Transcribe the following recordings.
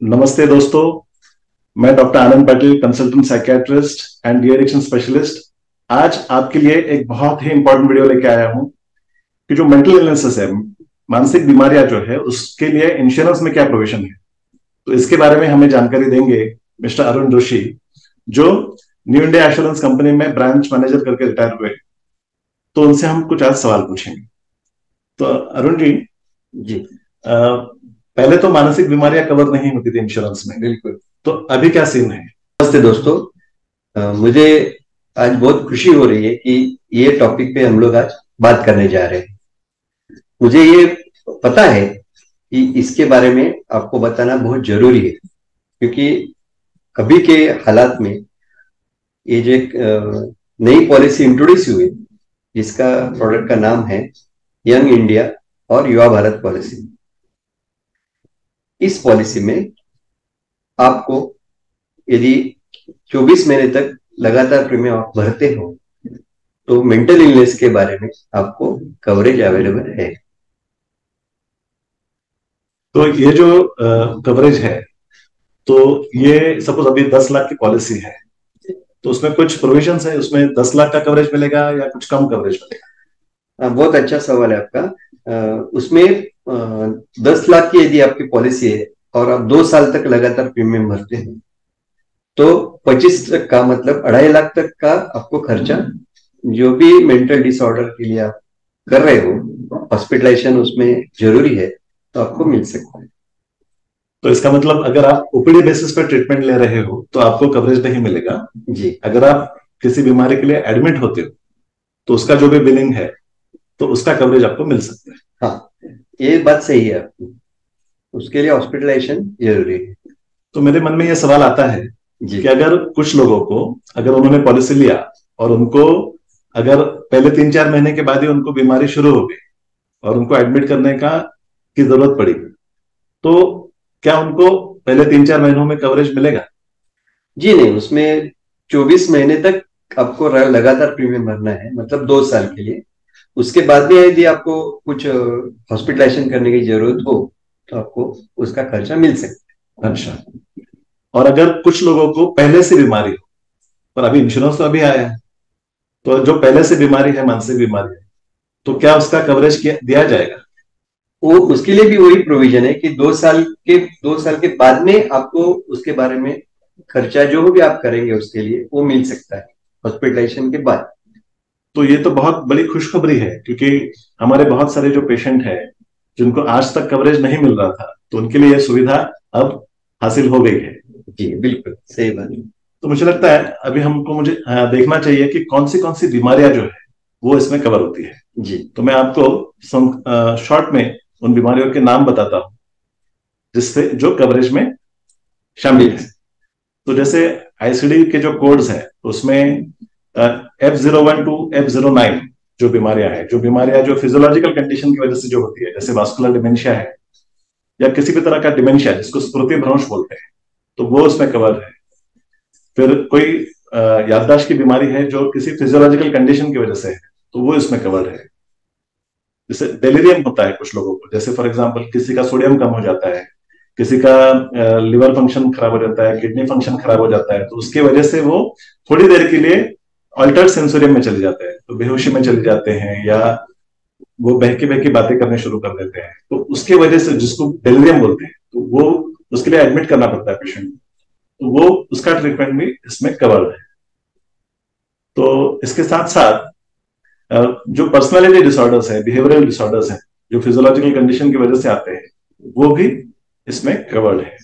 नमस्ते दोस्तों। मैं doctor Anand Patil, consultant psychiatrist and de addiction specialist. आज आपके लिए एक बहुत ही इंपॉर्टेंट वीडियो लेके आया हूं कि जो मेंटल इलनेसेस है, मानसिक बीमारियां जो है, उसके लिए इंश्योरेंस में क्या प्रोविजन है। तो इसके बारे में हमें जानकारी देंगे मिस्टर अरुण जोशी, जो न्यू इंडिया एश्योरेंस कंपनी में ब्रांच मैनेजर करके रिटायर हुए। तो उनसे हम कुछ आज सवाल पूछेंगे। तो अरुण जी, जी। पहले तो मानसिक बीमारियां कवर नहीं होती थी इंश्योरेंस में, बिल्कुल। तो अभी क्या सीन है? नमस्ते दोस्तों। मुझे आज बहुत खुशी हो रही है कि ये टॉपिक पे हम लोग आज बात करने जा रहे हैं। मुझे ये पता है कि इसके बारे में आपको बताना बहुत जरूरी है, क्योंकि अभी के हालात में ये जो एक नई पॉलिसी इंट्रोड्यूस हुई, जिसका प्रोडक्ट का नाम है यंग इंडिया और युवा भारत पॉलिसी। इस पॉलिसी में आपको यदि 24 महीने तक लगातार प्रीमियम आप भरते हो तो मेंटल इलनेस के बारे में आपको कवरेज अवेलेबल है। तो ये जो कवरेज है, तो ये सपोज अभी 10 लाख की पॉलिसी है, तो उसमें कुछ प्रोविजंस है, उसमें 10 लाख का कवरेज मिलेगा या कुछ कम कवरेज मिलेगा? बहुत अच्छा सवाल है आपका। उसमें 10 लाख की यदि आपकी पॉलिसी है और आप 2 साल तक लगातार प्रीमियम भरते हैं तो 25 तक का मतलब 2.5 लाख तक का आपको खर्चा, जो भी मेंटल डिसऑर्डर के लिए आप कर रहे हो, हॉस्पिटलाइजेशन उसमें जरूरी है, तो आपको मिल सकता है। तो इसका मतलब अगर आप ओपीडी बेसिस पर ट्रीटमेंट ले रहे हो तो आपको कवरेज नहीं मिलेगा। जी। अगर आप किसी बीमारी के लिए एडमिट होते हो तो उसका जो भी बिलिंग है, तो उसका कवरेज आपको मिल सकता है। हाँ, ये बात सही है आपकी। उसके लिए हॉस्पिटलाइजेशन जरूरी है। तो मेरे मन में यह सवाल आता है जी। कि अगर कुछ लोगों को, अगर उन्होंने पॉलिसी लिया और उनको अगर पहले 3-4 महीने के बाद ही उनको बीमारी शुरू हो गई और उनको एडमिट करने का की जरूरत पड़ी, तो क्या उनको पहले 3-4 महीनों में कवरेज मिलेगा? जी नहीं, उसमें 24 महीने तक आपको लगातार प्रीमियम भरना है, मतलब 2 साल के लिए। उसके बाद भी यदि आपको कुछ हॉस्पिटलाइजेशन करने की जरूरत हो तो आपको उसका खर्चा मिल सकता अच्छा। और अगर कुछ लोगों को पहले से बीमारी हो, पर अभी इंश्योरेंस तो अभी आया है, तो जो पहले से बीमारी है, मानसिक बीमारी है, तो क्या उसका कवरेज दिया जाएगा? है। वो उसके लिए भी वही प्रोविजन है कि 2 साल के बाद में आपको उसके बारे में खर्चा जो भी आप करेंगे उसके लिए वो मिल सकता है हॉस्पिटलाइजेशन के बाद। तो ये तो बहुत बड़ी खुशखबरी है, क्योंकि हमारे बहुत सारे जो पेशेंट हैं जिनको आज तक कवरेज नहीं मिल रहा था, तो उनके लिए यह सुविधा अब हासिल हो गई है। जी बिल्कुल सही बात है। तो मुझे लगता है अभी मुझे देखना चाहिए कि कौन सी बीमारियां जो है वो इसमें कवर होती है। जी। तो मैं आपको शॉर्ट में उन बीमारियों के नाम बताता हूँ जिससे जो कवरेज में शामिल है। तो जैसे आईसीडी के जो कोड्स हैं, उसमें F01 to F09 जो बीमारियां जो फिजियोलॉजिकल कंडीशन की वजह से जो होती है, जैसे वास्कुलर डिमेंशिया है या किसी भी तरह का डिमेंशिया जिसको स्मृति भ्रंश बोलते हैं, तो वो उसमें कवर है। फिर कोई याददाश्त की बीमारी है जो किसी फिजियोलॉजिकल कंडीशन की वजह से है, तो वो इसमें कवर है। जैसे डेलिरियम होता है कुछ लोगों को, जैसे फॉर एग्जांपल किसी का सोडियम कम हो जाता है, किसी का लिवर फंक्शन खराब हो जाता है, किडनी फंक्शन खराब हो जाता है, तो उसकी वजह से वो थोड़ी देर के लिए अल्टर्ड सेंसोरियम में चले जाते हैं, तो बेहोशी में चले जाते हैं, या वो बहकी बहकी बातें करने शुरू कर देते हैं, तो उसके वजह से जिसको डेलिरियम बोलते हैं, तो वो उसके लिए एडमिट करना पड़ता है पेशेंट, तो वो उसका ट्रीटमेंट भी इसमें कवर्ड है। तो इसके साथ साथ जो पर्सनालिटी डिसऑर्डर्स है, बिहेवियरल डिसऑर्डर्स है, जो फिजियोलॉजिकल कंडीशन की वजह से आते हैं, वो भी इसमें कवर्ड है।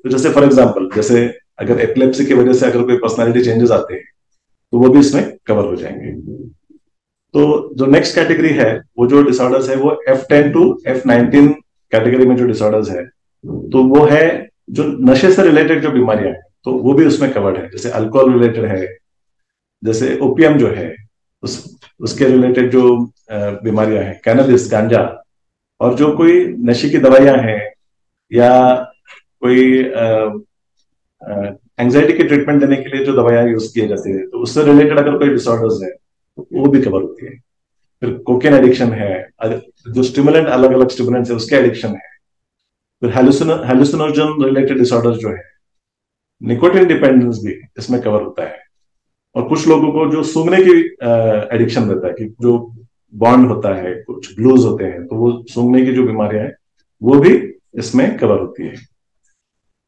तो जैसे फॉर एग्जांपल, जैसे अगर एपिलेप्सी की वजह से अगर कोई पर्सनालिटी चेंजेस आते हैं, तो वो भी इसमें कवर हो जाएंगे। तो जो नेक्स्ट कैटेगरी है, वो जो डिसऑर्डर्स है, वो F10 to F19 कैटेगरी में जो डिसऑर्डर्स है, तो वो है जो नशे से रिलेटेड जो बीमारियां हैं, तो वो भी उसमें कवर्ड है। जैसे अल्कोहल रिलेटेड है, जैसे ओपियम जो है, उस उसके रिलेटेड जो बीमारियां हैं, कैनबिस, गांजा, और जो कोई नशे की दवाइयां हैं, या कोई एंजाइटी के ट्रीटमेंट देने के लिए जो दवाइयां यूज की जाती है, तो उससे रिलेटेड अगर कोई डिसऑर्डर्स है, तो वो भी कवर होती है। फिर कोकेन एडिक्शन है, जो स्टिमुलेंट, अलग अलग स्टिमुलेंट्स है, उसके एडिक्शन है, फिर हेलुसिनोजन रिलेटेड डिसऑर्डर जो है, निकोटिन डिपेंडेंस भी इसमें कवर होता है। और कुछ लोगों को जो सूंघने की एडिक्शन रहता है, कि जो बॉन्ड होता है, कुछ ब्लूज होते हैं, तो वो सूंघने की जो बीमारियां हैं वो भी इसमें कवर होती है।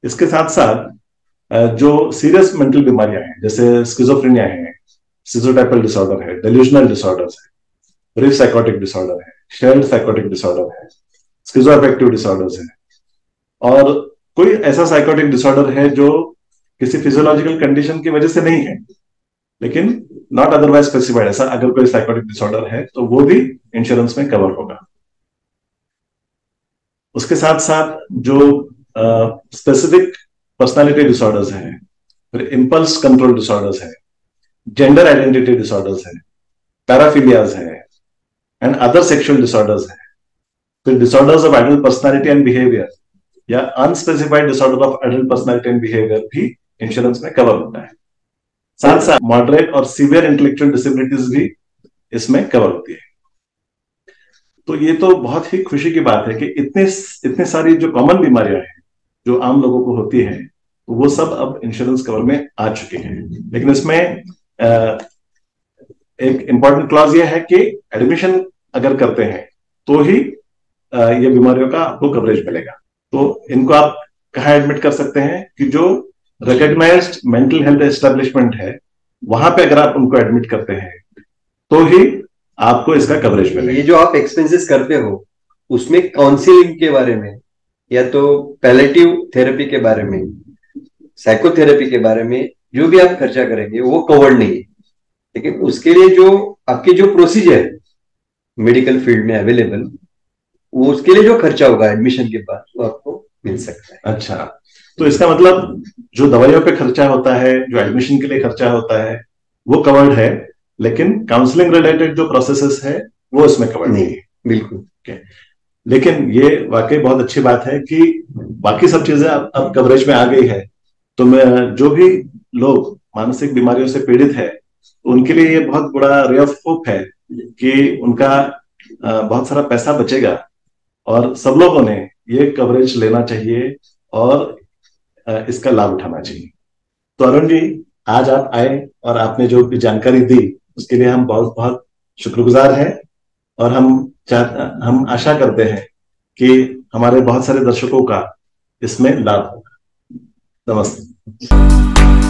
इसके साथ साथ जो सीरियस मेंटल बीमारियां हैं, जैसे स्किजोफ्रेनिया है, सिजोटाइपल डिसऑर्डर है, डेल्यूजनल डिसऑर्डर्स है, ब्रीफ साइकोटिक डिसऑर्डर है, शेयर्ड साइकोटिक डिसऑर्डर है, स्किजोअफेक्टिव डिसऑर्डर्स है, और कोई ऐसा साइकोटिक डिसऑर्डर है जो किसी फिजियोलॉजिकल कंडीशन की वजह से नहीं है, लेकिन नॉट अदरवाइज स्पेसिफाइड, ऐसा अगर कोई साइकोटिक डिसऑर्डर है तो वो भी इंश्योरेंस में कवर होगा। उसके साथ साथ जो स्पेसिफिक पर्सनालिटी डिसऑर्डर्स हैं, फिर इंपल्स कंट्रोल डिसऑर्डर्स है, जेंडर आइडेंटिटी डिसऑर्डर्स है, पैराफिलियाज है, एंड अदर सेक्सुअल डिसऑर्डर्स है, फिर disorders of adult personality and behaviour या unspecified disorder of adult personality and behaviour भी इंश्योरेंस में कवर होता है। साथ साथ मॉडरेट और सीवियर इंटेलेक्चुअल डिसेबिलिटीज भी इसमें कवर होती है। तो ये तो बहुत ही खुशी की बात है कि इतने सारी जो कॉमन बीमारियां हैं जो आम लोगों को होती है, तो वो सब अब इंश्योरेंस कवर में आ चुके हैं। लेकिन इसमें एक इंपॉर्टेंट क्लॉज ये है कि एडमिशन अगर करते हैं तो ही ये बीमारियों का आपको कवरेज मिलेगा। तो इनको आप कहाँ एडमिट कर सकते हैं कि जो रिकॉग्नाइज्ड मेंटल हेल्थ एस्टेब्लिशमेंट है, वहां पे अगर आप उनको एडमिट करते हैं तो ही आपको इसका कवरेज मिलेगा। ये जो आप एक्सपेंसेस करते हो उसमें काउंसलिंग के बारे में या तो पैलेटिव थेरेपी के बारे में, साइकोथेरेपी के बारे में जो भी आप खर्चा करेंगे वो कवर्ड नहीं है, लेकिन उसके लिए जो आपके जो प्रोसीजर मेडिकल फील्ड में अवेलेबल, वो उसके लिए जो खर्चा होगा एडमिशन के बाद वो आपको मिल सकता है। अच्छा, तो इसका मतलब जो दवाइयों पे खर्चा होता है, जो एडमिशन के लिए खर्चा होता है, वो कवर्ड है, लेकिन काउंसलिंग रिलेटेड जो प्रोसेसेस है वो इसमें कवर्ड नहीं है। बिल्कुल। okay. लेकिन ये वाकई बहुत अच्छी बात है कि बाकी सब चीजें अब कवरेज में आ गई है। तो मैं जो भी लोग मानसिक बीमारियों से पीड़ित है, उनके लिए ये बहुत बड़ा रे ऑफ होप है कि उनका बहुत सारा पैसा बचेगा, और सब लोगों ने ये कवरेज लेना चाहिए और इसका लाभ उठाना चाहिए। तो अरुण जी, आज आप आए और आपने जो भी जानकारी दी उसके लिए हम बहुत बहुत शुक्रगुजार हैं, और हम आशा करते हैं कि हमारे बहुत सारे दर्शकों का इसमें लाभ होगा। नमस्ते।